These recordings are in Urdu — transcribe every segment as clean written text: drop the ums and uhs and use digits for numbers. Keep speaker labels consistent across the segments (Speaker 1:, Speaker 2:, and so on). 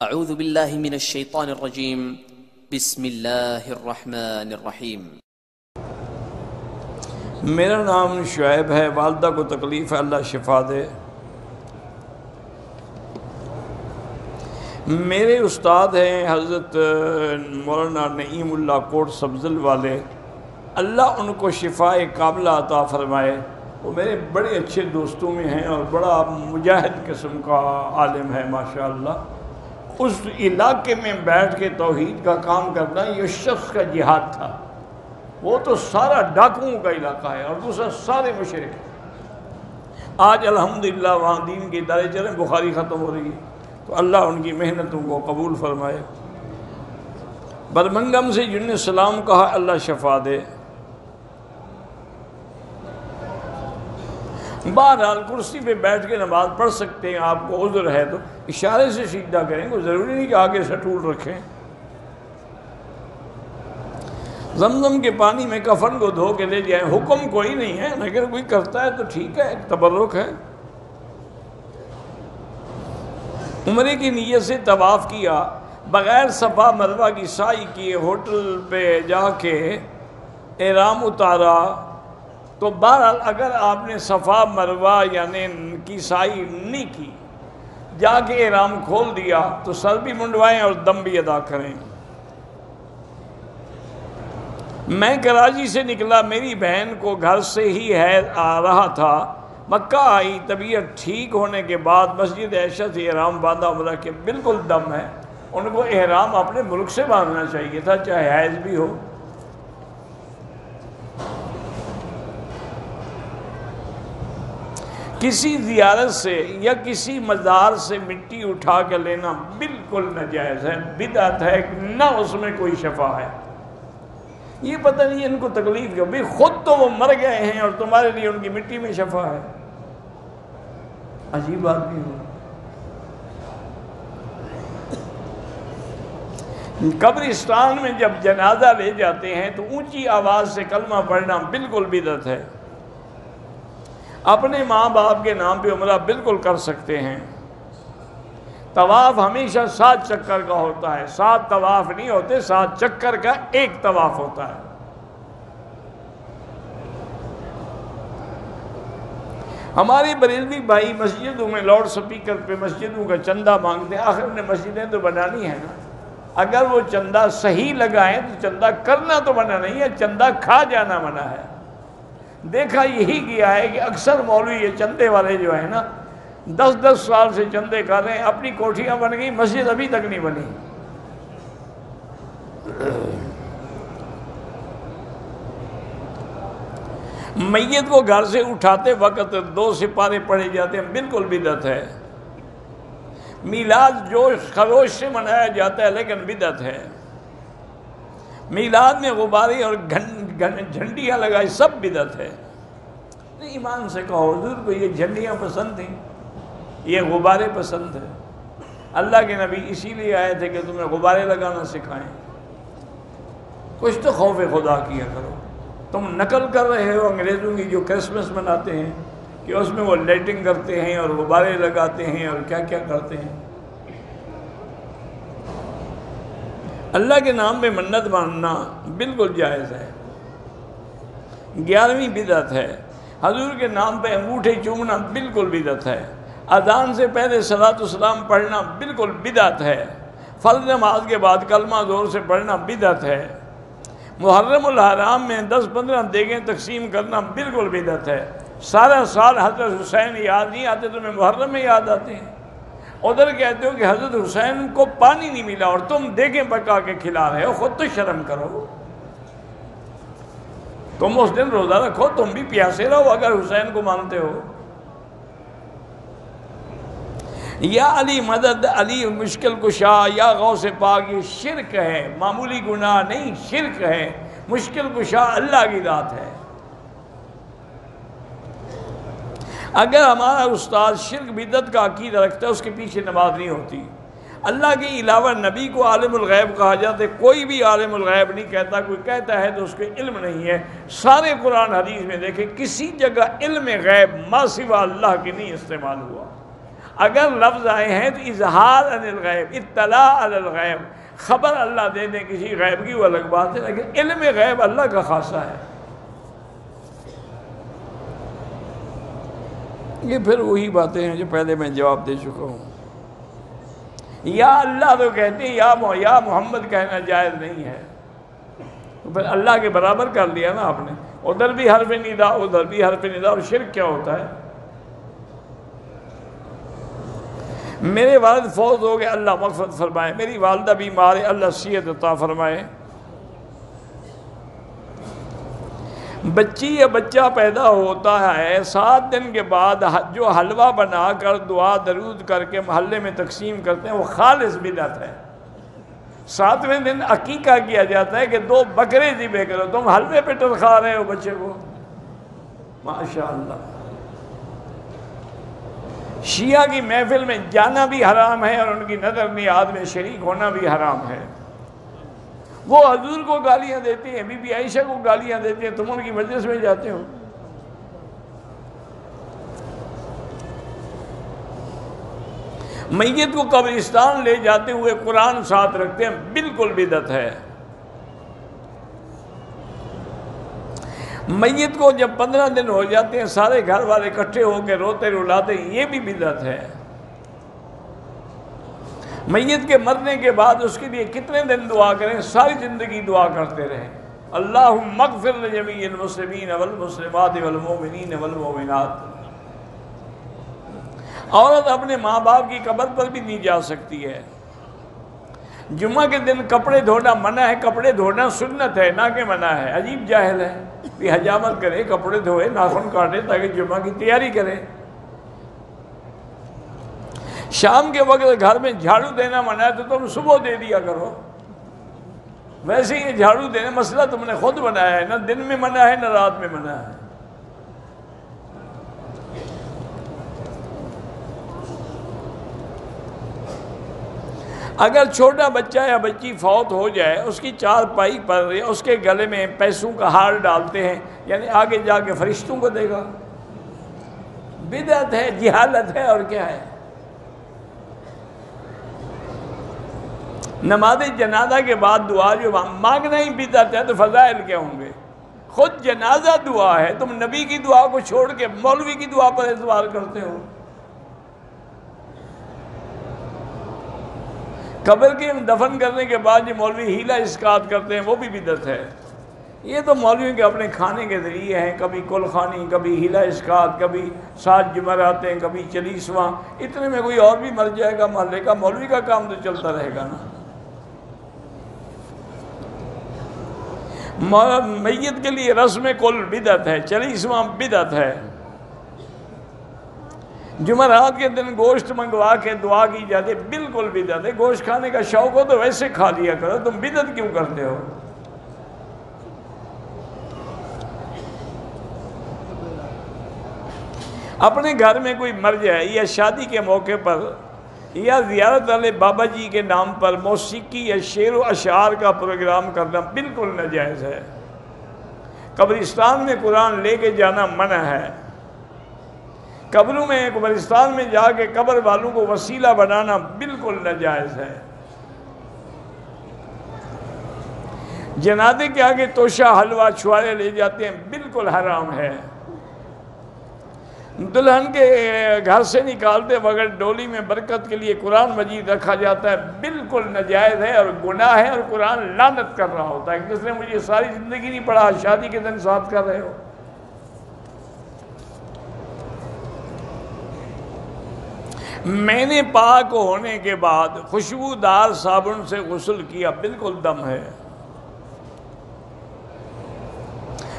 Speaker 1: اعوذ باللہ من الشیطان الرجیم بسم اللہ الرحمن الرحیم۔
Speaker 2: میرا نام شعیب ہے، والدہ کو تکلیف ہے، اللہ شفا دے۔ میرے استاد ہیں حضرت مولانا نعیم اللہ کوٹ سبزل والے، اللہ ان کو شفا کاملہ عطا فرمائے۔ وہ میرے بڑے اچھے دوستوں میں ہیں اور بڑا مجاہد قسم کا عالم ہے ماشاءاللہ۔ اس علاقے میں بیٹھ کے توحید کا کام کرنا یہ شخص کا جہاد تھا۔ وہ تو سارا ڈاکوؤں کا علاقہ ہے اور دوسرا سارے مشرک ہیں۔ آج الحمدللہ وہاں دین کے ادارے چلیں، بخاری ختم ہو رہی ہے، تو اللہ ان کی محنتوں کو قبول فرمائے۔ برمنگم سے جن نے سلام کہا، اللہ شفا دے۔ بہرحال کرسی پہ بیٹھ کے نماز پڑھ سکتے ہیں، آپ کو عذر ہے تو اشارے سے سجدہ کریں، کوئی ضروری نہیں کہ آگے سٹول رکھیں۔ زمزم کے پانی میں کفن کو دھو کے لے جائیں، حکم کوئی نہیں ہے، اگر کوئی کرتا ہے تو ٹھیک ہے، ایک تبرک ہے۔ عمرے کی نیت سے طواف کیا، بغیر صفا مروہ کی سعی کیے، ہوٹل پہ جا کے احرام اتارا، تو بہرحال اگر آپ نے صفا مروہ یعنی کی سعی نہیں کی، جا کے احرام کھول دیا تو سر بھی منڈوائیں اور دم بھی ادا کریں۔ میں کراچی سے نکلا، میری بہن کو گھر سے ہی حیض آ رہا تھا، مکہ آئی، طبیعت ٹھیک ہونے کے بعد مسجد عائشہ سے احرام باندھا، عمرہ کے بالکل دم ہے۔ ان کو احرام اپنے ملک سے باندھنا چاہیے تھا، چاہے حیض بھی ہو۔ کسی زیارت سے یا کسی مزار سے مٹی اٹھا کے لینا بالکل ناجائز ہے، بدعت ہے، نہ اس میں کوئی شفا ہے۔ یہ پتہ نہیں ان کو تکلیف کیوں، بھی خود تو وہ مر گئے ہیں اور تمہارے لیے ان کی مٹی میں شفا ہے، عجیب بات بھی ہو۔ قبرستان میں جب جنازہ لے جاتے ہیں تو اونچی آواز سے کلمہ پڑھنا بالکل بدعت ہے۔ اپنے ماں باپ کے نام پہ عمرہ بالکل کر سکتے ہیں۔ طواف ہمیشہ 7 چکر کا ہوتا ہے، 7 طواف نہیں ہوتے، 7 چکر کا ایک طواف ہوتا ہے۔ ہمارے بریلوی بھائی مسجدوں میں لاؤڈ سپیکر پہ مسجدوں کا چندہ مانگتے ہیں، آخر نے مسجدیں تو بنانی ہے نا، اگر وہ چندہ صحیح لگائیں تو چندہ کرنا تو منع نہیں ہے، چندہ کھا جانا منع ہے۔ دیکھا یہی کیا ہے کہ اکثر مولوی یہ چندے والے جو ہیں نا، 10 سال سے چندے کر رہے ہیں، اپنی کوٹھیاں بن گئی، مسجد ابھی تک نہیں بنی۔ میت کو گھر سے اٹھاتے وقت 2 سپارے پڑھے جاتے ہیں، بالکل بدعت ہے۔ میلاد جوش خروش سے منایا جاتا ہے لیکن بدعت ہے۔ میلاد میں غبارے اور جھنڈیاں لگائی، سب بدعت ہے۔ ایمان سے کہو، حضور کو یہ جھنڈیاں پسند تھیں، یہ غبارے پسند ہیں؟ اللہ کے نبی اسی لیے آئے تھے کہ تمہیں غبارے لگانا سکھائیں۔ کچھ تو خوف خدا کیا کرو۔ تم نقل کر رہے ہو انگریزوں کی جو کرسمس مناتے ہیں کہ اس میں وہ لائٹنگ کرتے ہیں اور غبارے لگاتے ہیں اور کیا کیا کرتے ہیں۔ اللہ کے نام پہ منت ماننا بالکل جائز ہے۔ 11ویں بدعت ہے، حضور کے نام پہ انگوٹھے چومنا بالکل بدعت ہے۔ اذان سے پہلے صلاۃ السلام پڑھنا بالکل بدعت ہے۔ فرض نماز کے بعد کلمہ زور سے پڑھنا بدعت ہے۔ محرم الحرام میں 10-15 دیگیں تقسیم کرنا بالکل بدعت ہے۔ سارا سال حضرت حسین یاد نہیں آتے، تمہیں محرم میں یاد آتے ہیں۔ ادھر کہتے ہو کہ حضرت حسین کو پانی نہیں ملا اور تم دیگیں پکا کے کھلا رہے ہو، خود تو شرم کرو۔ تم اس دن روزہ رکھو، تم بھی پیاسے رہو اگر حسین کو مانتے ہو۔ یا علی مدد، علی مشکل کشا، یا غوث پاک، یہ شرک ہے، معمولی گناہ نہیں، شرک ہے۔ مشکل کشا اللہ کی ذات ہے۔ اگر ہمارا استاد شرک بدعت کا عقیدہ رکھتا ہے، اس کے پیچھے نماز نہیں ہوتی۔ اللہ کے علاوہ نبی کو عالم الغیب کہا جاتا ہے، کوئی بھی عالم الغیب نہیں کہتا، کوئی کہتا ہے تو اس کے علم نہیں ہے۔ سارے قرآن حدیث میں دیکھیں، کسی جگہ علم غیب ما سوا اللہ کے نہیں استعمال ہوا۔ اگر لفظ آئے ہیں تو اظہار عن الغیب، اطلاع علی الغیب، خبر اللہ دے دیں کسی غیب کی، وہ الگ بات ہے، لیکن علم غیب اللہ کا خاصہ ہے۔ یہ پھر وہی باتیں ہیں جو پہلے میں جواب دے چکا ہوں۔ یا اللہ تو کہتے ہیں، یا محمد کہنا جائز نہیں ہے، تو پھر اللہ کے برابر کر لیا نا آپ نے، ادھر بھی حرف ندا ادھر بھی حرف ندا، اور شرک کیا ہوتا ہے؟ میرے والد فوت ہو گئے، اللہ مغفرت فرمائے، میری والدہ بیمار ہے، اللہ صحت عطا فرمائے، بچی یا بچہ پیدا ہوتا ہے، 7 دن کے بعد جو حلوہ بنا کر دعا درود کر کے محلے میں تقسیم کرتے ہیں وہ خالص بدعت ہے۔ 7ویں دن عقیقہ کیا جاتا ہے کہ 2 بکرے ذبح کرو، تم حلوے پہ ٹرکھا رہے ہو بچے کو، ماشاءاللہ۔ شیعہ کی محفل میں جانا بھی حرام ہے اور ان کی نظر نیاز میں شریک ہونا بھی حرام ہے۔ وہ حضور کو گالیاں دیتے ہیں، بی بی عائشہ کو گالیاں دیتے ہیں، تم ان کی مجلس میں جاتے ہو۔ میت کو قبرستان لے جاتے ہوئے قرآن ساتھ رکھتے ہیں، بالکل بدعت ہے۔ میت کو جب 15 دن ہو جاتے ہیں سارے گھر والے اکٹھے ہو کے روتے رلاتے ہیں، یہ بھی بدعت ہے۔ میت کے مرنے کے بعد اس کے لیے کتنے دن دعا کریں؟ ساری زندگی دعا کرتے رہیں، اللہم اغفر لجمیع المسلمین والمسلمات والمؤمنین والمؤمنات۔ عورت اپنے ماں باپ کی قبر پر بھی نہیں جا سکتی ہے۔ جمعہ کے دن کپڑے دھونا منع ہے، کپڑے دھونا سنت ہے، نہ کہ منع ہے۔ عجیب جاہل ہے، بھی حجامت کرے، کپڑے دھوئے، ناخن کاٹے تاکہ جمعہ کی تیاری کرے۔ شام کے وقت گھر میں جھاڑو دینا منع ہے تو تم صبح دے دیا کرو۔ ویسے یہ جھاڑو دینا مسئلہ تم نے خود بنایا ہے، نہ دن میں منع ہے نہ رات میں منع ہے۔ اگر چھوٹا بچہ یا بچی فوت ہو جائے، اس کی چارپائی پر یا اس کے گلے میں پیسوں کا ہار ڈالتے ہیں، یعنی آگے جا کے فرشتوں کو دے گا، بدعت ہے، جہالت ہے، اور کیا ہے۔ نماز جنازہ کے بعد دعا جو مانگنا ہی بدعت ہے تو فضائل کیا ہوں گے؟ خود جنازہ دعا ہے، تم نبی کی دعا کو چھوڑ کے مولوی کی دعا پر اعتبار کرتے ہو۔ قبر کے دفن کرنے کے بعد جو مولوی ہیلا اسقاط کرتے ہیں وہ بھی بدعت ہے۔ یہ تو مولویوں کے اپنے کھانے کے ذریعے ہیں، کبھی کل خانی، کبھی ہیلا اسقاط، کبھی 7 جمعراتیں، کبھی 40واں، اتنے میں کوئی اور بھی مر جائے گا محلے کا، مولوی کا کام تو چلتا رہے گا نا۔ میت کے لیے رسم کل بدعت ہے، 40واں بدعت ہے۔ جمعرات کے دن گوشت منگوا کے دعا کی جاتی ہے، بالکل بدعت ہے۔ گوشت کھانے کا شوق ہو تو ویسے کھا لیا کرو، تم بدعت کیوں کرتے ہو؟ اپنے گھر میں کوئی مر جائے یا شادی کے موقع پر یا زیارت والے بابا جی کے نام پر موسیقی یا شعر و اشعار کا پروگرام کرنا بالکل ناجائز ہے۔ قبرستان میں قرآن لے کے جانا منع ہے۔ قبروں میں قبرستان میں جا کے قبر والوں کو وسیلہ بنانا بالکل ناجائز ہے۔ جنازے کے آگے توشہ حلوہ چھوارے لے جاتے ہیں، بالکل حرام ہے۔ دلہن کے گھر سے نکالتے وقت ڈولی میں برکت کے لیے قرآن مجید رکھا جاتا ہے، بالکل ناجائز ہے اور گناہ ہے، اور قرآن لعنت کر رہا ہوتا ہے کہ جس نے مجھے ساری زندگی نہیں پڑھا، شادی کے دن ساتھ کر رہے ہو۔ میں نے پاک ہونے کے بعد خوشبودار صابن سے غسل کیا، بالکل دم ہے۔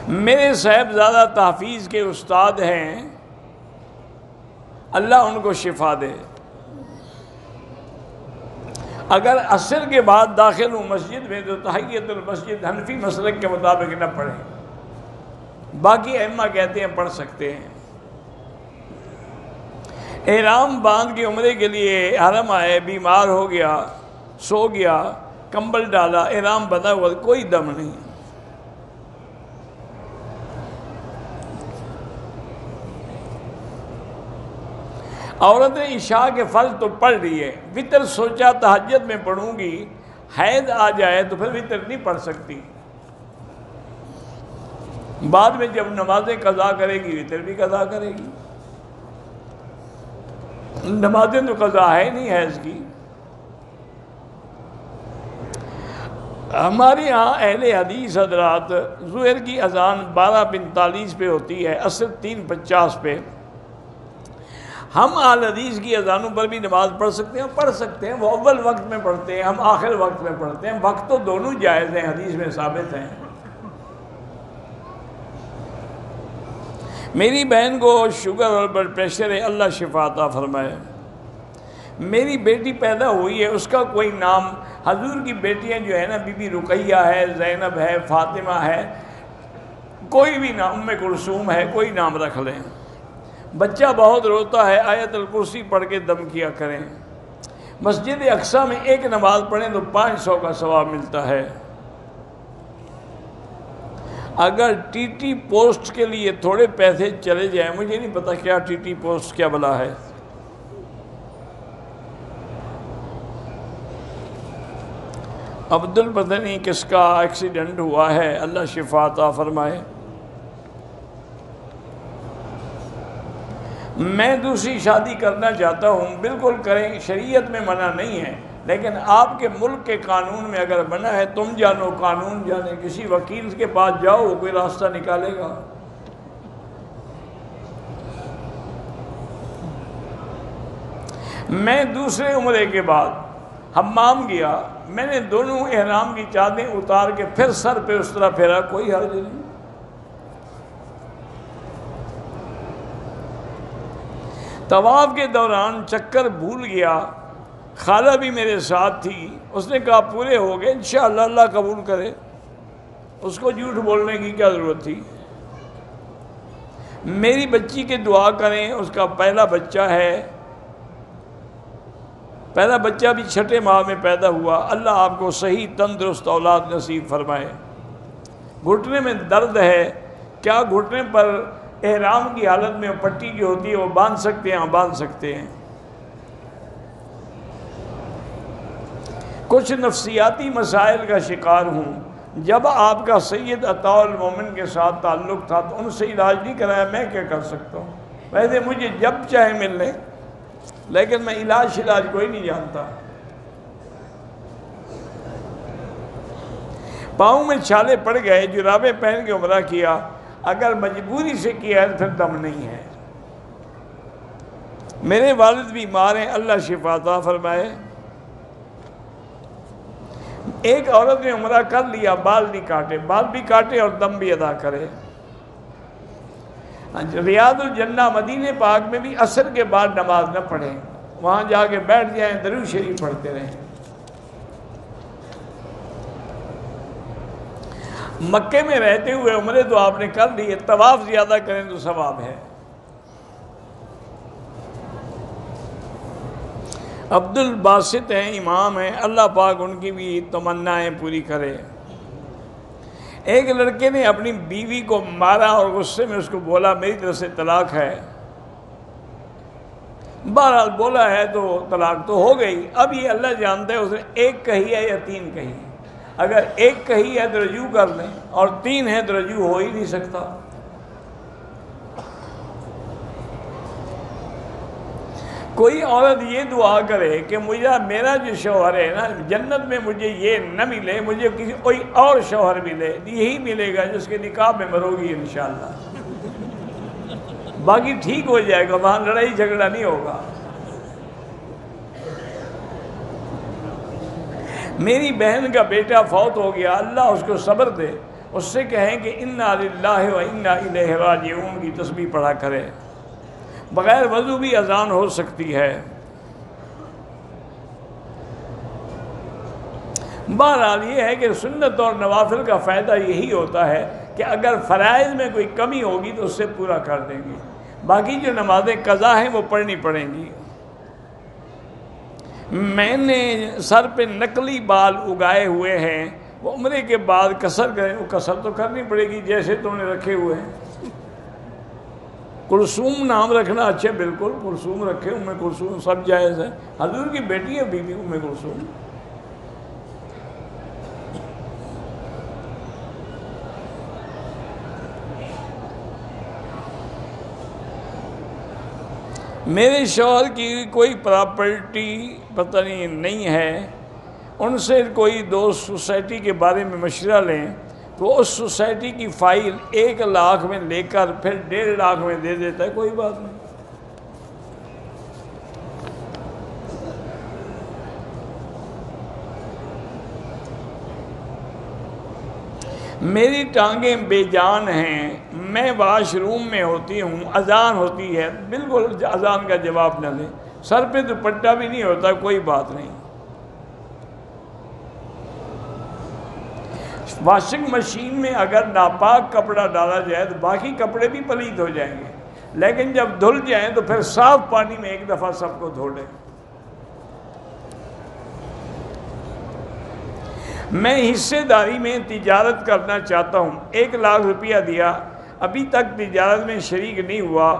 Speaker 2: میرے صاحبزادہ تحفیظ کے استاد ہیں، اللہ ان کو شفا دے، اگر عصر کے بعد داخل ہوں مسجد میں تو تحیت المسجد حنفی مسلک کے مطابق نہ پڑھیں، باقی ائمہ کہتے ہیں پڑھ سکتے ہیں۔ احرام باندھ کے عمرے کے لیے حرم آئے، بیمار ہو گیا، سو گیا، کمبل ڈالا، احرام بندھا ہوا، کوئی دم نہیں۔ عورتیں عشاء کے فرض تو پڑھ رہی ہے، وطر سوچا تہجد میں پڑھوں گی، حیض آ جائے تو پھر وطر نہیں پڑھ سکتی، بعد میں جب نمازیں قضا کرے گی وطر بھی قضا کرے گی، نمازیں تو قضا ہے نہیں حیض کی۔ ہمارے ہاں اہل حدیث حضرات ظہر کی اذان 12:45 پہ ہوتی ہے، عصر 3:50 پہ۔ ہم اہل حدیث کی اذانوں پر بھی نماز پڑھ سکتے ہیں، وہ اول وقت میں پڑھتے ہیں، ہم آخر وقت میں پڑھتے ہیں، وقت تو دونوں جائز ہیں، حدیث میں ثابت ہیں۔ میری بہن کو شوگر اور بلڈ پریشر ہے، اللہ شفا عطا فرمائے۔ میری بیٹی پیدا ہوئی ہے، اس کا کوئی نام، حضور کی بیٹیاں جو ہے نا، بی بی رقیہ ہے، زینب ہے، فاطمہ ہے، کوئی بھی نام، ام کلثوم ہے، کوئی نام رکھ لیں۔ بچہ بہت روتا ہے، آیت الکرسی پڑھ کے دم کیا کریں۔ مسجد اقصی میں ایک نماز پڑھیں تو 500 کا ثواب ملتا ہے۔ اگر ٹی ٹی پوسٹ کے لیے تھوڑے پیسے چلے جائیں، مجھے نہیں پتا کیا ٹی ٹی پوسٹ کیا بلا ہے۔ عبد پتہ نہیں کس کا ایکسیڈنٹ ہوا ہے، اللہ شفا عطا فرمائے۔ میں دوسری شادی کرنا چاہتا ہوں، بالکل کریں، شریعت میں منع نہیں ہے، لیکن آپ کے ملک کے قانون میں اگر منع ہے، تم جانو قانون جانے، کسی وکیل کے پاس جاؤ، وہ کوئی راستہ نکالے گا۔ میں دوسرے عمرے کے بعد حمام گیا، میں نے دونوں احرام کی چادریں اتار کے پھر سر پہ اس طرح پھیرا، کوئی حرج نہیں۔ طواف کے دوران چکر بھول گیا، خالہ بھی میرے ساتھ تھی، اس نے کہا پورے ہو گئے، انشاءاللہ اللہ قبول کرے، اس کو جھوٹ بولنے کی کیا ضرورت تھی۔ میری بچی کی دعا کریں، اس کا پہلا بچہ ہے، پہلا بچہ بھی 6 ماہ میں پیدا ہوا، اللہ آپ کو صحیح تندرست اولاد نصیب فرمائے۔ گھٹنے میں درد ہے، کیا گھٹنے پر احرام کی حالت میں پٹی جو ہوتی ہے وہ باندھ سکتے ہیں؟ ہاں باندھ سکتے ہیں۔ کچھ نفسیاتی مسائل کا شکار ہوں، جب آپ کا سید عطاء المومن کے ساتھ تعلق تھا تو ان سے علاج نہیں کرایا، میں کیا کر سکتا ہوں؟ ویسے مجھے جب چاہے مل لیں، لیکن میں علاج کوئی نہیں جانتا۔ پاؤں میں چھالے پڑ گئے، جرابیں پہن کے عمرہ کیا، اگر مجبوری سے کیا ہے پھر دم نہیں ہے۔ میرے والد بیمار ہیں، اللہ شفا عطا فرمائے۔ ایک عورت نے عمرہ کر لیا، بال نہیں کاٹے، بال بھی کاٹے اور دم بھی ادا کرے۔ ریاض الجنہ مدینہ پاک میں بھی عصر کے بعد نماز نہ پڑھیں، وہاں جا کے بیٹھ جائیں، درود شریف پڑھتے رہیں۔ مکے میں رہتے ہوئے عمرے تو آپ نے کر لی، طواف زیادہ کریں تو ثواب ہے۔ عبد الباسط ہیں، امام ہیں، اللہ پاک ان کی بھی تمنائیں پوری کرے۔ ایک لڑکے نے اپنی بیوی کو مارا اور غصے میں اس کو بولا میری طرف سے طلاق ہے۔ بہرحال بولا ہے تو طلاق تو ہو گئی، اب یہ اللہ جانتا ہے اس نے 1 کہی ہے یا 3 کہی ہے۔ اگر 1 کہی ہے تو رجوع کر لیں، اور 3 ہے تو رجوع ہو ہی نہیں سکتا۔ کوئی عورت یہ دعا کرے کہ میرا جو شوہر ہے نا جنت میں مجھے یہ نہ ملے، مجھے کوئی اور شوہر ملے، یہی ملے گا جس کے نکاح میں مرو گی انشاءاللہ، باقی ٹھیک ہو جائے گا، وہاں لڑائی جھگڑا نہیں ہوگا۔ میری بہن کا بیٹا فوت ہو گیا، اللہ اس کو صبر دے، اس سے کہیں کہ انا للہ و انا الیہ راجعون کی تسبیح پڑھا کرے۔ بغیر وضو بھی اذان ہو سکتی ہے۔ بہرحال یہ ہے کہ سنت اور نوافل کا فائدہ یہی ہوتا ہے کہ اگر فرائض میں کوئی کمی ہوگی تو اس سے پورا کر دیں گے، باقی جو نمازیں قضا ہیں وہ پڑھنی پڑیں گی۔ میں نے سر پہ نقلی بال اگائے ہوئے ہیں، وہ عمرے کے بعد قصر کریں، وہ قصر تو کرنی پڑے گی جیسے تم نے رکھے ہوئے ہیں۔ کلثوم نام رکھنا اچھا، بالکل کلثوم رکھے، ام کلثوم سب جائز ہے، حضور کی بیٹی ہے بی بی ام کلثوم۔ میرے شوہر کی کوئی پراپرٹی پتہ نہیں ہے، ان سے کوئی دوست سوسائٹی کے بارے میں مشورہ لیں تو اس سوسائٹی کی فائل 1 لاکھ میں لے کر پھر 1.5 لاکھ میں دے دیتا ہے، کوئی بات نہیں۔ میری ٹانگیں بے جان ہیں، میں واش روم میں ہوتی ہوں، اذان ہوتی ہے، بالکل اذان کا جواب نہ دیں، سر پہ دوپٹہ بھی نہیں ہوتا، کوئی بات نہیں۔ واشنگ مشین میں اگر ناپاک کپڑا ڈالا جائے تو باقی کپڑے بھی پلید ہو جائیں گے، لیکن جب دھل جائیں تو پھر صاف پانی میں ایک دفعہ سب کو دھو لیں۔ میں حصے داری میں تجارت کرنا چاہتا ہوں، 1 لاکھ روپیہ دیا، ابھی تک تجارت میں شریک نہیں ہوا،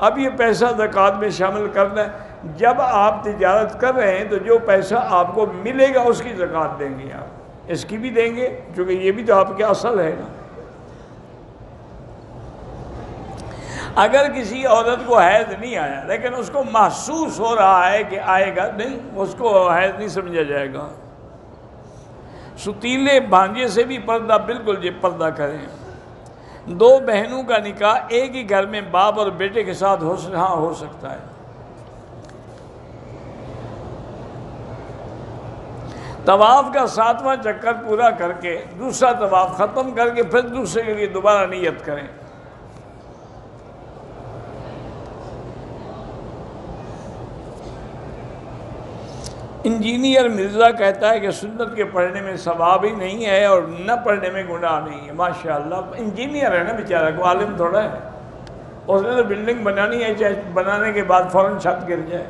Speaker 2: اب یہ پیسہ زکوٰۃ میں شامل کرنا ہے۔ جب آپ تجارت کر رہے ہیں تو جو پیسہ آپ کو ملے گا اس کی زکوٰۃ دیں گے، آپ اس کی بھی دیں گے کیونکہ یہ بھی تو آپ کے اصل ہے نا۔ اگر کسی عورت کو حیض نہیں آیا لیکن اس کو محسوس ہو رہا ہے کہ آئے گا، نہیں، اس کو حیض نہیں سمجھا جائے گا۔ ستیلے بھانجے سے بھی پردہ، بالکل یہ پردہ کریں۔ 2 بہنوں کا نکاح ایک ہی گھر میں باپ اور بیٹے کے ساتھ ہو سکتا ہے۔ طواف کا 7واں چکر پورا کر کے دوسرا طواف ختم کر کے پھر دوسرے کے لیے دوبارہ نیت کریں۔ انجینئر مرزا کہتا ہے کہ سنت کے پڑھنے میں ثواب ہی نہیں ہے اور نہ پڑھنے میں گناہ نہیں ہے۔ ماشاءاللہ، انجینئر ہے نا بیچارہ، کو عالم تھوڑا ہے، اس نے تو بلڈنگ بنانی ہے، چاہے بنانے کے بعد فوراً چھت گر جائے۔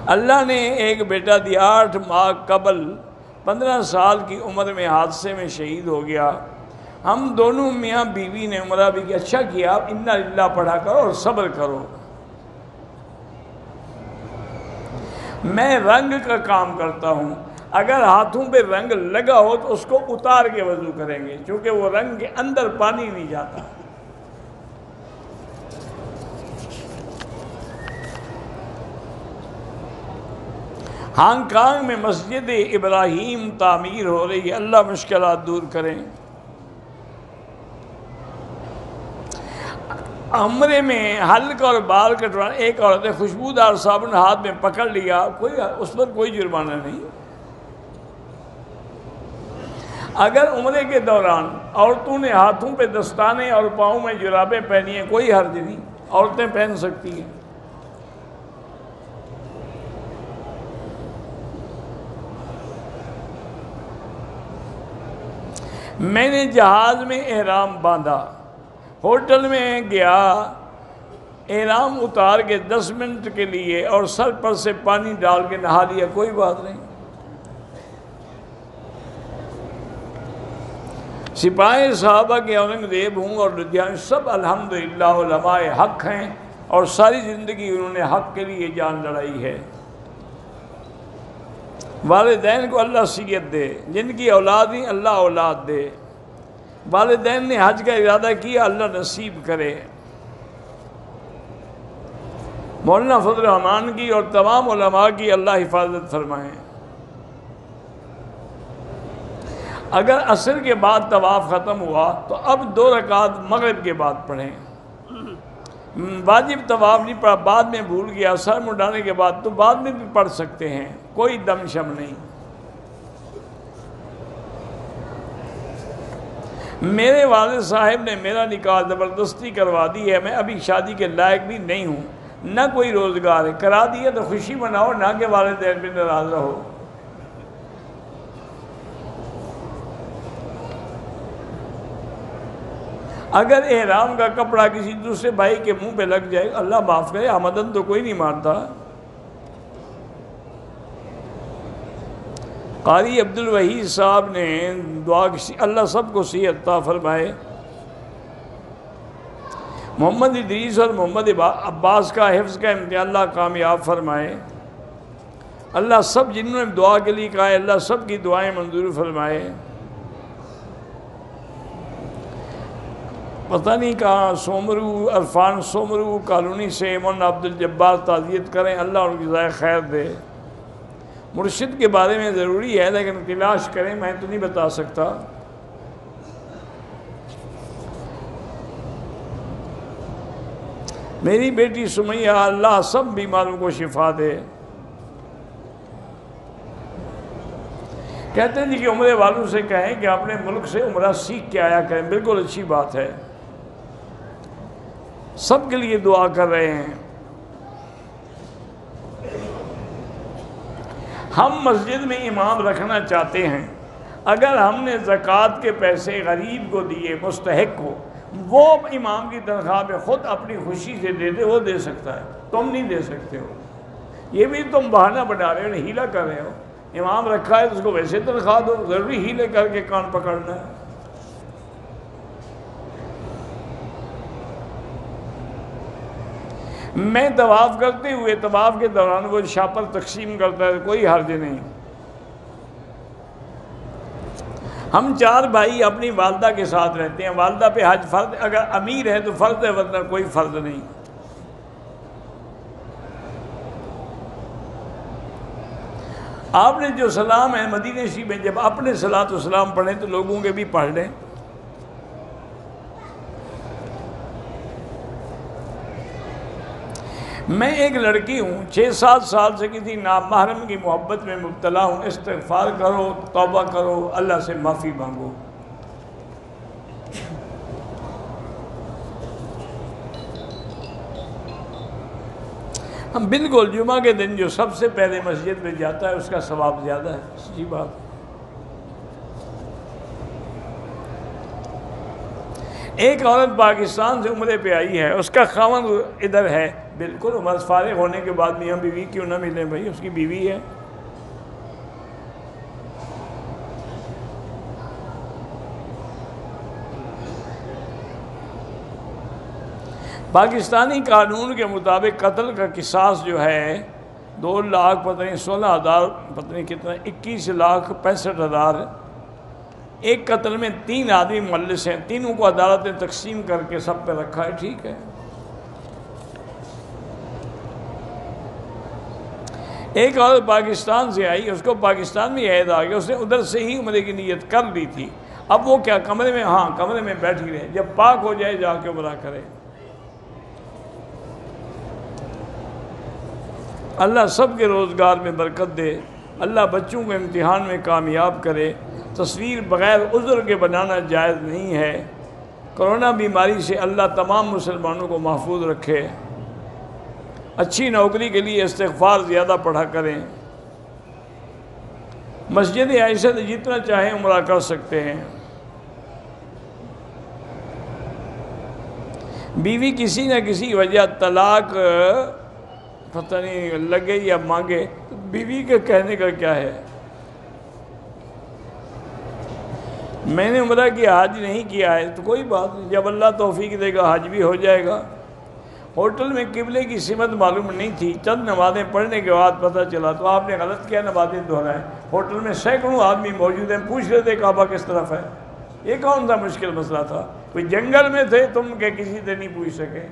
Speaker 2: اللہ نے ایک بیٹا دیا، 8 ماہ قبل 15 سال کی عمر میں حادثے میں شہید ہو گیا۔ ہم دونوں میاں بیوی نے عمرہ بھی کیا، اچھا کیا، انا للہ پڑھا کرو اور صبر کرو۔ میں رنگ کا کام کرتا ہوں، اگر ہاتھوں پہ رنگ لگا ہو تو اس کو اتار کے وضو کریں گے، کیونکہ وہ رنگ کے اندر پانی نہیں جاتا۔ ہانگ کانگ میں مسجد ابراہیم تعمیر ہو رہی ہے، اللہ مشکلات دور کریں۔ عمرے میں حلق اور بال کٹوانا، ایک عورت نے خوشبودار صابن ہاتھ میں پکڑ لیا، اس پر کوئی جرمانہ نہیں۔ اگر عمرے کے دوران عورتوں نے ہاتھوں پہ دستانے اور پاؤں میں جرابیں پہنی ہیں، کوئی حرج نہیں، عورتیں پہن سکتی ہیں۔ میں نے جہاز میں احرام باندھا، ہوٹل میں گیا، احرام اتار کے 10 منٹ کے لیے اور سر پر سے پانی ڈال کے نہا لیا، کوئی بات نہیں۔ سپاہی صحابہ کے اورنگزیب ہوں اور لدھیانوی سب الحمدللہ علماء حق ہیں اور ساری زندگی انہوں نے حق کے لیے جان لڑائی ہے۔ والدین کو اللہ صحت دے، جن کی اولاد نہیں اللہ اولاد دے۔ والدین نے حج کا ارادہ کیا، اللہ نصیب کرے۔ مولانا فضل الرحمان کی اور تمام علماء کی اللہ حفاظت فرمائیں۔ اگر عصر کے بعد طواف ختم ہوا تو اب 2 رکعت مغرب کے بعد پڑھیں۔ واجب طواف نہیں پڑھا، بعد میں بھول گیا، سر منڈانے کے بعد تو بعد میں بھی پڑھ سکتے ہیں، کوئی دم شم نہیں۔ میرے والد صاحب نے میرا نکاح زبردستی کروا دی ہے، میں ابھی شادی کے لائق بھی نہیں ہوں، نہ کوئی روزگار ہے، کرا دیا تو خوشی مناؤ، نہ کہ والدین پہ ناراض رہو۔ اگر احرام کا کپڑا کسی دوسرے بھائی کے منہ پہ لگ جائے، اللہ معاف کرے، آمدن تو کوئی نہیں مارتا۔ قاری عبد الوحید صاحب نے دعا کی، اللہ سب کو صحت عطا فرمائے، محمد ادریس اور محمد عباس کا حفظ کا امتحان اللہ کامیاب فرمائے۔ اللہ سب جنہوں نے دعا کے لیے کہا ہے اللہ سب کی دعائیں منظور فرمائے۔ پتہ نہیں کہاں سومرو عرفان سومرو کالونی سے مولانا عبد الجبار تعزیت کریں، اللہ ان کی جزائے خیر دے۔ مرشد کے بارے میں ضروری ہے لیکن تلاش کریں، میں تو نہیں بتا سکتا۔ میری بیٹی سمیہ، اللہ سب بیماروں کو شفا دے۔ کہتے ہیں جی کہ عمرے والوں سے کہیں کہ اپنے ملک سے عمرہ سیکھ کے آیا کریں، بالکل اچھی بات ہے، سب کے لیے دعا کر رہے ہیں۔ ہم مسجد میں امام رکھنا چاہتے ہیں، اگر ہم نے زکوٰۃ کے پیسے غریب کو دیے مستحق کو، وہ امام کی تنخواہ میں خود اپنی خوشی سے دے دے، وہ دے سکتا ہے، تم نہیں دے سکتے ہو۔ یہ بھی تم بہانہ بنا رہے ہو، ہیلا کر رہے ہو۔ امام رکھا ہے تو اس کو ویسے تنخواہ دو، ضروری ہیلے کر کے کان پکڑنا ہے۔ میں طواف کرتے ہوئے طواف کے دوران وہ شاپر تقسیم کرتا ہے، کوئی حرج نہیں۔ ہم 4 بھائی اپنی والدہ کے ساتھ رہتے ہیں، والدہ پہ حج فرض، اگر امیر ہے تو فرض ہے ورنہ کوئی فرض نہیں۔ آپ نے جو سلام ہے مدینہ شریف میں جب اپنے صلاۃ و سلام پڑھیں تو لوگوں کے بھی پڑھ لیں۔ میں ایک لڑکی ہوں، 6-7 سال سے کسی نامحرم کی محبت میں مبتلا ہوں، استغفار کرو، توبہ کرو، اللہ سے معافی مانگو۔ ہم بالکل جمعہ کے دن جو سب سے پہلے مسجد میں جاتا ہے اس کا ثواب زیادہ ہے، سچی بات۔ ایک عورت پاکستان سے عمرے پہ آئی ہے، اس کا خاوند ادھر ہے، بالکل عمر فارغ ہونے کے بعد میاں بیوی کیوں نہ ملیں بھائی، اس کی بیوی ہے۔ پاکستانی قانون کے مطابق قتل کا قصاص جو ہے 2 لاکھ پتہ نہیں 16,000 پتہ نہیں کتنا 21,65,000، ایک قتل میں 3 آدمی ملس ہیں، تینوں کو عدالت نے تقسیم کر کے سب پہ رکھا ہے، ٹھیک ہے۔ ایک عورت پاکستان سے آئی، اس کو پاکستان میں عید آ گیا، اس نے ادھر سے ہی عمرے کی نیت کر لی تھی، اب وہ کیا کمرے میں، ہاں کمرے میں بیٹھی رہے، جب پاک ہو جائے جا کے عمرہ کرے۔ اللہ سب کے روزگار میں برکت دے، اللہ بچوں کو امتحان میں کامیاب کرے۔ تصویر بغیر عذر کے بنانا جائز نہیں ہے۔ کرونا بیماری سے اللہ تمام مسلمانوں کو محفوظ رکھے۔ اچھی نوکری کے لیے استغفار زیادہ پڑھا کریں۔ مسجد عائشہ سے جتنا چاہیں عمرہ کر سکتے ہیں۔ بیوی کسی نہ کسی وجہ طلاق پتہ نہیں لگے یا مانگے، تو بیوی کے کہنے کا کیا ہے؟ میں نے عمرہ کیا حج نہیں کیا ہے تو کوئی بات نہیں، جب اللہ توفیق دے گا حج بھی ہو جائے گا۔ ہوٹل میں قبلے کی سمت معلوم نہیں تھی، چند نمازیں پڑھنے کے بعد پتہ چلا تو آپ نے غلط کیا، نمازیں دہرائیں۔ ہوٹل میں سینکڑوں آدمی موجود ہیں، پوچھ رہے تھے کعبہ کس طرف ہے، یہ کون سا مشکل مسئلہ تھا؟ کوئی جنگل میں تھے تم کہ کسی سے نہیں پوچھ سکے؟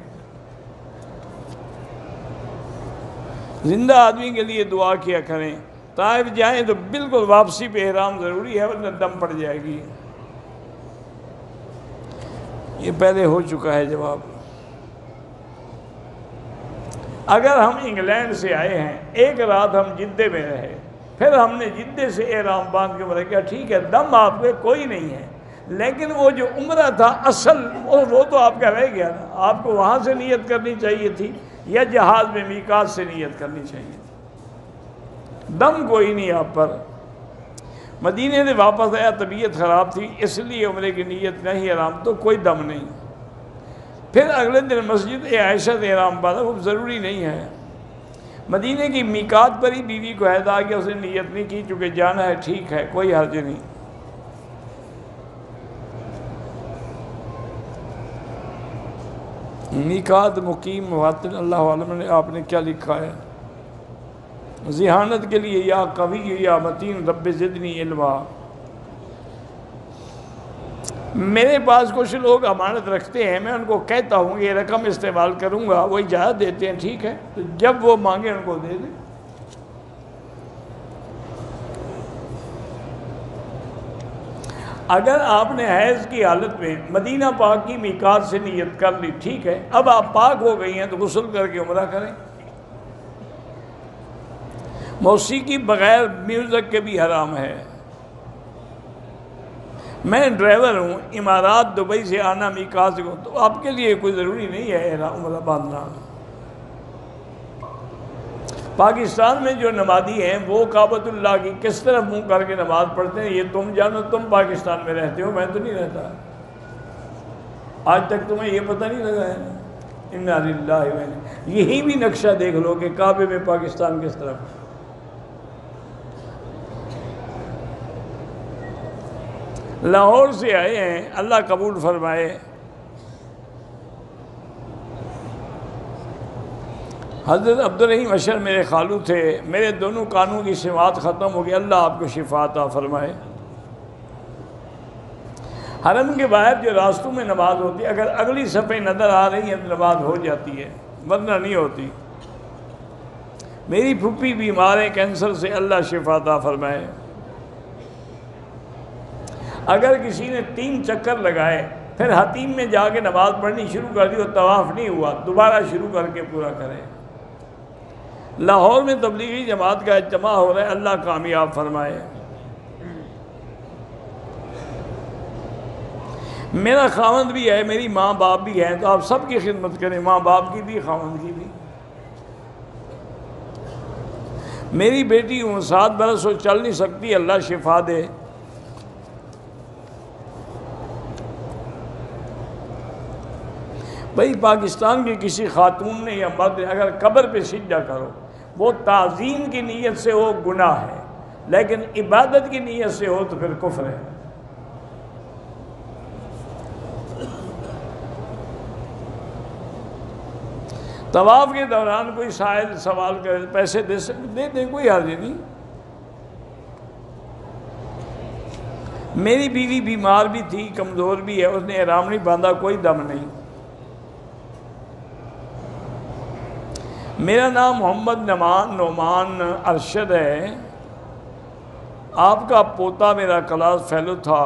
Speaker 2: زندہ آدمی کے لیے دعا کیا کریں۔ طائف جائیں تو بالکل واپسی پہ احرام ضروری ہے ورنہ دم پڑ جائے گی۔ یہ پہلے ہو چکا ہے جواب۔ اگر ہم انگلینڈ سے آئے ہیں، ایک رات ہم جدے میں رہے، پھر ہم نے جدے سے احرام باندھ کے عمرہ کیا، ٹھیک ہے دم آپ کے کوئی نہیں ہے، لیکن وہ جو عمرہ تھا اصل وہ تو آپ کا رہ گیا نا، آپ کو وہاں سے نیت کرنی چاہیے تھی یا جہاز میں میقات سے نیت کرنی چاہیے تھی۔ دم کوئی نہیں آپ پر۔ مدینے سے واپس آیا، طبیعت خراب تھی اس لیے عمرے کی نیت نہیں، احرام تو کوئی دم نہیں۔ پھر اگلے دن مسجد عائشہ سے احرام باندھا، وہ ضروری نہیں ہے۔ مدینے کی میقات پر ہی بیوی کو عہد آ گیا، اس نے نیت نہیں کی، چونکہ جانا ہے، ٹھیک ہے کوئی حرج نہیں۔ میقات مقیم مواطن، اللہ عالم نے آپ نے کیا لکھا ہے؟ ذہانت کے لیے یا قوی یا متین رب زدنی علما۔ میرے پاس کچھ لوگ امانت رکھتے ہیں، میں ان کو کہتا ہوں یہ رقم استعمال کروں گا، وہ اجازت دیتے ہیں، ٹھیک ہے، تو جب وہ مانگے ان کو دے دیں۔ اگر آپ نے حیض کی حالت میں مدینہ پاک کی میقات سے نیت کر لی، ٹھیک ہے، اب آپ پاک ہو گئی ہیں تو غسل کر کے عمرہ کریں۔ موسیقی بغیر میوزک کے بھی حرام ہے۔ میں ڈرائیور ہوں، امارات دبئی سے آنا میقات سے، تو آپ کے لیے کوئی ضروری نہیں ہے عمرہ باندھنا۔ پاکستان میں جو نمازی ہیں وہ کعبۃ اللہ کی کس طرف منہ کر کے نماز پڑھتے ہیں یہ تم جانو، تم پاکستان میں رہتے ہو، میں تو نہیں رہتا۔ آج تک تمہیں یہ پتہ نہیں لگا ہے؟ انا للہ و انا، یہی بھی نقشہ دیکھ لو کہ کعبے میں پاکستان کس طرف۔ لاہور سے آئے ہیں، اللہ قبول فرمائے۔ حضرت عبدالرحیم اشر میرے خالو تھے، میرے دونوں کانوں کی سماعت ختم ہو گئی، اللہ آپ کو شفا عطا فرمائے۔ حرم کے باہر جو راستوں میں نماز ہوتی ہے، اگر اگلی صفحے نظر آ رہی ہے تو نماز ہو جاتی ہے، ورنہ نہیں ہوتی۔ میری پھوپھی بیمار ہے کینسر سے، اللہ شفا عطا فرمائے۔ اگر کسی نے 3 چکر لگائے پھر حتیم میں جا کے نماز پڑھنی شروع کر دی اور طواف نہیں ہوا، دوبارہ شروع کر کے پورا کرے۔ لاہور میں تبلیغی جماعت کا اجتماع ہو رہا ہے، اللہ کامیاب فرمائے۔ میرا خاوند بھی ہے، میری ماں باپ بھی ہیں، تو آپ سب کی خدمت کریں، ماں باپ کی بھی، خاوند کی بھی۔ میری بیٹی 7 برس وہ چل نہیں سکتی، اللہ شفا دے۔ بھئی پاکستان کی کسی خاتون نے یا مرد نے اگر قبر پہ سجدہ کرو، وہ تعظیم کی نیت سے ہو گناہ ہے، لیکن عبادت کی نیت سے ہو تو پھر کفر ہے۔ طواف کے دوران کوئی سائل سوال کرے، پیسے دے دیں، کوئی حرج نہیں۔ میری بیوی بیمار بھی تھی، کمزور بھی ہے، اس نے احرام نہیں باندھا، کوئی دم نہیں۔ میرا نام محمد نعمان ارشد ہے، آپ کا پوتا میرا کلاس فیلو تھا،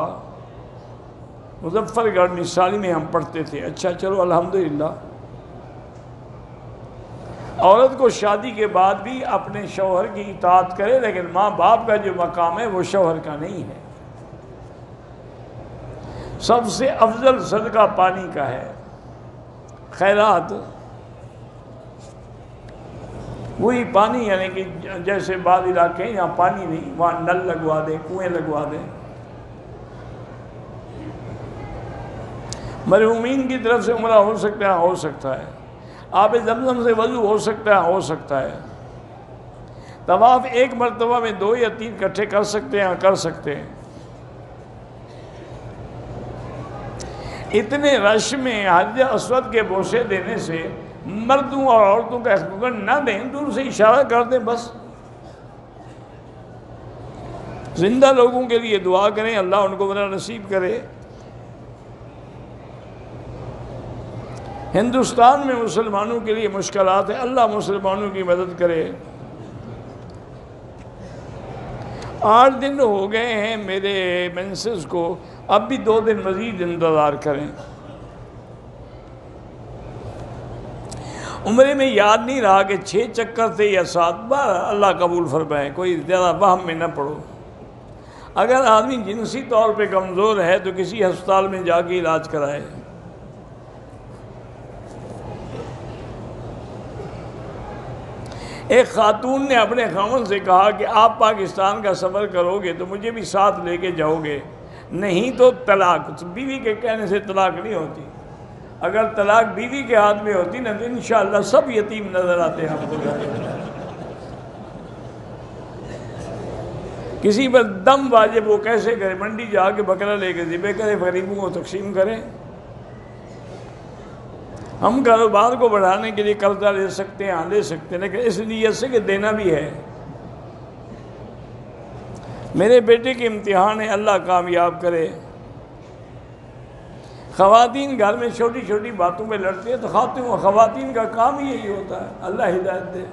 Speaker 2: مظفر گڑھ نثالی میں ہم پڑھتے تھے۔ اچھا چلو الحمدللہ۔ عورت کو شادی کے بعد بھی اپنے شوہر کی اطاعت کرے، لیکن ماں باپ کا جو مقام ہے وہ شوہر کا نہیں ہے۔ سب سے افضل صدقہ پانی کا ہے، خیرات۔ وہی پانی، یعنی کہ جیسے بعض علاقے ہیں یہاں پانی نہیں، وہاں نل لگوا دیں، کنویں لگوا دیں۔ مرحومین کی طرف سے عمرہ ہو سکتا ہے، ہو سکتا ہے۔ آب زمزم سے وضو ہو سکتا ہے، ہو سکتا ہے۔ طواف ایک مرتبہ میں 2 یا 3 اکٹھے کر سکتے ہیں، کر سکتے ہیں۔ اتنے رش میں حجر اسود کے بوسے دینے سے مردوں اور عورتوں کا اخبار نہ دیں، دور سے اشارہ کر دیں بس۔ زندہ لوگوں کے لیے دعا کریں، اللہ ان کو بنا نصیب کرے۔ ہندوستان میں مسلمانوں کے لیے مشکلات ہیں، اللہ مسلمانوں کی مدد کرے۔ 8 دن ہو گئے ہیں میرے مینسز کو، اب بھی 2 دن مزید انتظار کریں۔ عمرے میں یاد نہیں رہا کہ 6 چکر تھے یا 7 بار، اللہ قبول فرمائے، کوئی زیادہ وہم میں نہ پڑو۔ اگر آدمی جنسی طور پہ کمزور ہے تو کسی ہسپتال میں جا کے علاج کرائے۔ ایک خاتون نے اپنے خاوند سے کہا کہ آپ پاکستان کا سفر کرو گے تو مجھے بھی ساتھ لے کے جاؤ گے، نہیں تو طلاق۔ بیوی کے کہنے سے طلاق نہیں ہوتی، اگر طلاق بیوی کے ہاتھ میں ہوتی نا تو انشاءاللہ سب یتیم نظر آتے ہیں آپ کو۔ کسی پر دم واجب وہ کیسے کرے؟ منڈی جا کے بکرا لے کے ذبح کرے، غریبوں کو تقسیم کرے۔ ہم کاروبار کو بڑھانے کے لیے قرضہ لے سکتے ہیں، ہاں لے سکتے ہیں، لیکن اس نیت سے کہ دینا بھی ہے۔ میرے بیٹے کے امتحان ہے، اللہ کامیاب کرے۔ خواتین گھر میں چھوٹی چھوٹی باتوں پہ لڑتی ہیں، تو خواتین کا کام ہی یہی ہوتا ہے، اللہ ہدایت دے۔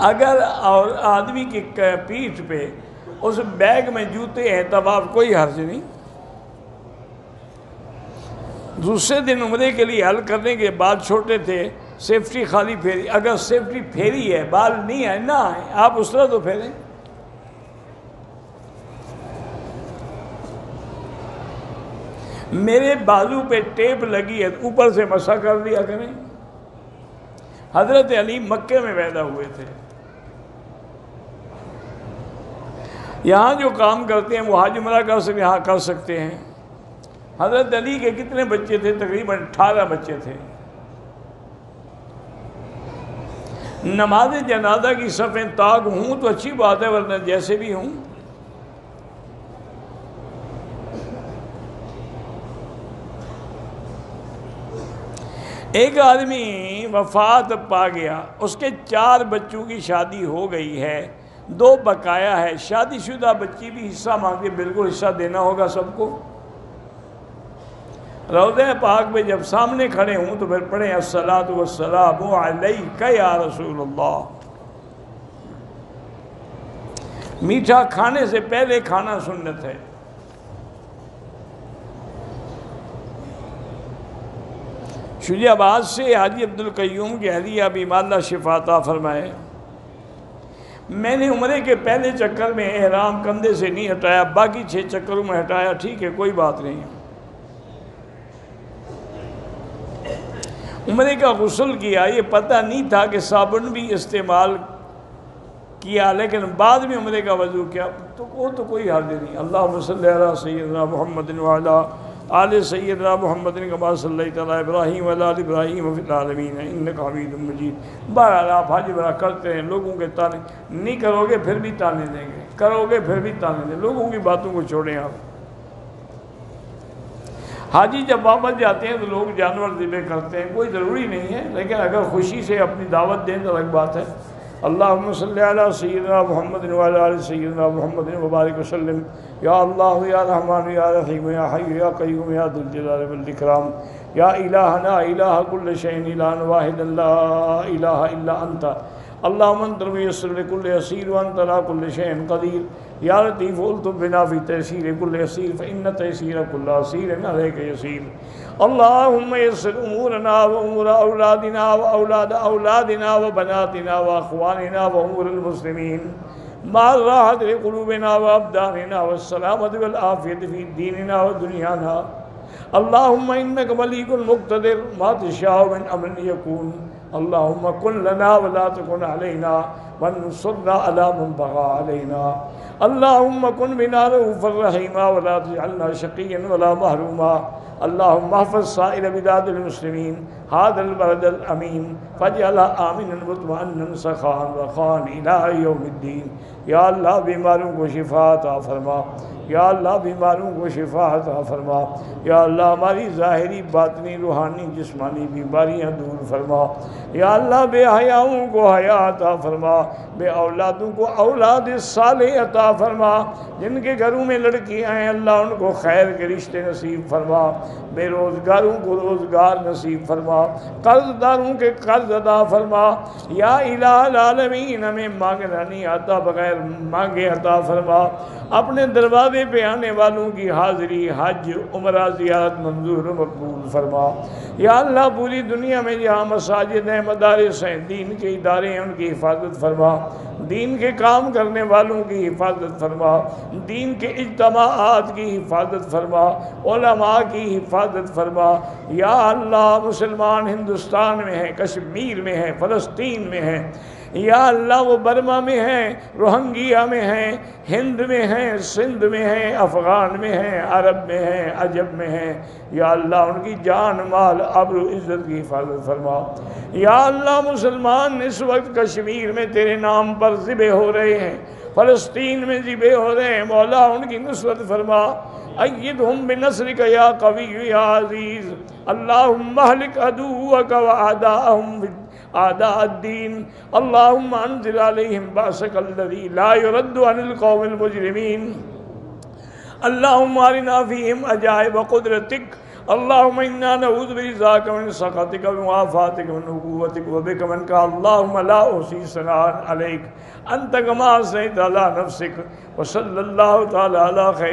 Speaker 2: اگر اور آدمی کی پیٹھ پہ اس بیگ میں جوتے ہیں تب آپ کوئی حرج نہیں۔ دوسرے دن عمرے کے لیے حل کرنے کے بال چھوٹے تھے، سیفٹی خالی پھیری، اگر سیفٹی پھیری ہے بال نہیں ہے نہ آئے، آپ اس طرح تو پھیریں۔ میرے بازو پہ ٹیپ لگی ہے، اوپر سے مسح کر دیا کریں۔ حضرت علی مکے میں پیدا ہوئے تھے، یہاں جو کام کرتے ہیں وہ حج عمرہ کر سکتے ہیں، یہاں کر سکتے ہیں۔ حضرت علی کے کتنے بچے تھے؟ تقریباً 18 بچے تھے۔ نماز جنازہ کی صفیں طاق ہوں تو اچھی بات ہے، ورنہ جیسے بھی ہوں۔ ایک آدمی وفات پا گیا، اس کے 4 بچوں کی شادی ہو گئی ہے، 2 بقایا ہے، شادی شدہ بچی بھی حصہ مانگے، بالکل حصہ دینا ہوگا سب کو۔ روضہ پاک میں جب سامنے کھڑے ہوں تو پھر پڑھیں الصلاۃ والسلام علیک یا رسول اللہ۔ میٹھا کھانے سے پہلے کھانا سنت ہے۔ شجاع آباد سے حاجی عبدالقیوم کی ہدیہ بھی اللہ شفا عطا فرمائے۔ میں نے عمرے کے پہلے چکر میں احرام کندھے سے نہیں ہٹایا، باقی 6 چکروں میں ہٹایا، ٹھیک ہے کوئی بات نہیں۔ عمرے کا غسل کیا، یہ پتہ نہیں تھا کہ صابن بھی استعمال کیا، لیکن بعد میں عمرے کا وضو کیا تو وہ تو کوئی حرج نہیں۔ اللہم صلی علی سیدنا محمد وعلی آل سیدنا محمد کما صلیت علی ابراہیم وعلی آل ابراہیم فی العالمین انک حمید مجید۔ بہرحال آپ حج عمرہ کرتے ہیں، لوگوں کے تانے نہیں کرو گے پھر بھی تانے دیں گے، کرو گے پھر بھی تانے دیں، لوگوں کی باتوں کو چھوڑیں آپ۔ حاجی جب واپس جاتے ہیں تو لوگ جانور ذبح کرتے ہیں، کوئی ضروری نہیں ہے، لیکن اگر خوشی سے اپنی دعوت دیں تو الگ بات ہے۔ اللہم صلی علی سیدنا محمد وعلی آل سیدنا محمد وبارک وسلم۔ یا اللہ یا رحمان یا رحیم یا حی یا قیوم یا ذی الجلال والاکرام، یا الہنا الہ کل شیء الہ واحد لا الہ الا انت، اللہم انت المیسر لکل یسیر وانت علی کل شیء قدیر، یا لطیف الطف بنا فی تیسیر کل یسیر فإن تیسیر کل عسیر علیک یسیر۔ اللہم یسر امورنا و امور اولادنا و اولاد اولادنا و بناتنا و اخواننا و امور المسلمین مع الراحة لقلوبنا و ابداننا و السلامة والعافیة فی دیننا و دنیانا۔ اللہم انک ملیک مقتدر ما تشاء من امر یکون۔ اللہم کن لنا ولا تکن علینا وانصرنا علی من بغى علینا۔ اللہم کن بنا رؤوفا رحیما ولا تجعلنا شقیا ولا محروما۔ اللہم احفظ سائر بلاد المسلمین هذا البلد الامین فاجعلها آمنا مطمئنا سخاء رخاء الى یوم الدین۔ یا اللہ بیماروں کو شفا عطا فرما، یا اللہ بیماروں کو شفا عطا فرما، یا اللہ ہماری ظاہری باطنی روحانی جسمانی بیماریاں دور فرما، یا اللہ بے حیاؤں کو حیا عطا فرما، بے اولادوں کو اولاد صالح عطا فرما، جن کے گھروں میں لڑکیاں ہیں اللہ ان کو خیر کے رشتے نصیب فرما، بے روزگاروں کو روزگار نصیب فرما، قرض داروں کے قرض عطا فرما، یا الہ العالمین ہمیں مانگنا نہیں آتا بغیر مانگے عطا فرما، اپنے دروازے پہ آنے والوں کی حاضری حج عمرہ زیارت منظور و مقبول فرما۔ یا اللہ پوری دنیا میں جہاں مساجد ہیں مدارس ہیں دین کے ادارے ہیں ان کی حفاظت فرما، دین کے کام کرنے والوں کی حفاظت فرما، دین کے اجتماعات کی حفاظت فرما، علماء کی حفاظت فرما۔ یا اللہ مسلمان ہندوستان میں ہیں، کشمیر میں ہیں، فلسطین میں ہیں، یا اللہ وہ برما میں ہیں، روہنگیا میں ہیں، ہند میں ہیں، سندھ میں ہیں، افغان میں ہیں، عرب میں ہیں، عجب میں ہیں، یا اللہ ان کی جان مال آبرو عزت کی حفاظت فرما۔ یا اللہ مسلمان اس وقت کشمیر میں تیرے نام پر ذبح ہو رہے ہیں، فلسطین میں ذبح ہو رہے ہیں، مولا ان کی نصرت فرما۔ ایدہم بنصرک یا قوی یا عزیز اللہم اہلک عدوک وأعداءہم اعداء الدین اللہم انزل علیہم بأسک الذی لا يرد عن القوم المجرمین اللہم ارنا فیہم عجائب قدرتک اللہم انا نعوذ برضاک من سخطک ومعافاتک من عقوبتک وبک منک اللہم لا احصی ثناء علیک انت کما اثنیت علی نفسک وصلی اللہ تعالی علی خیر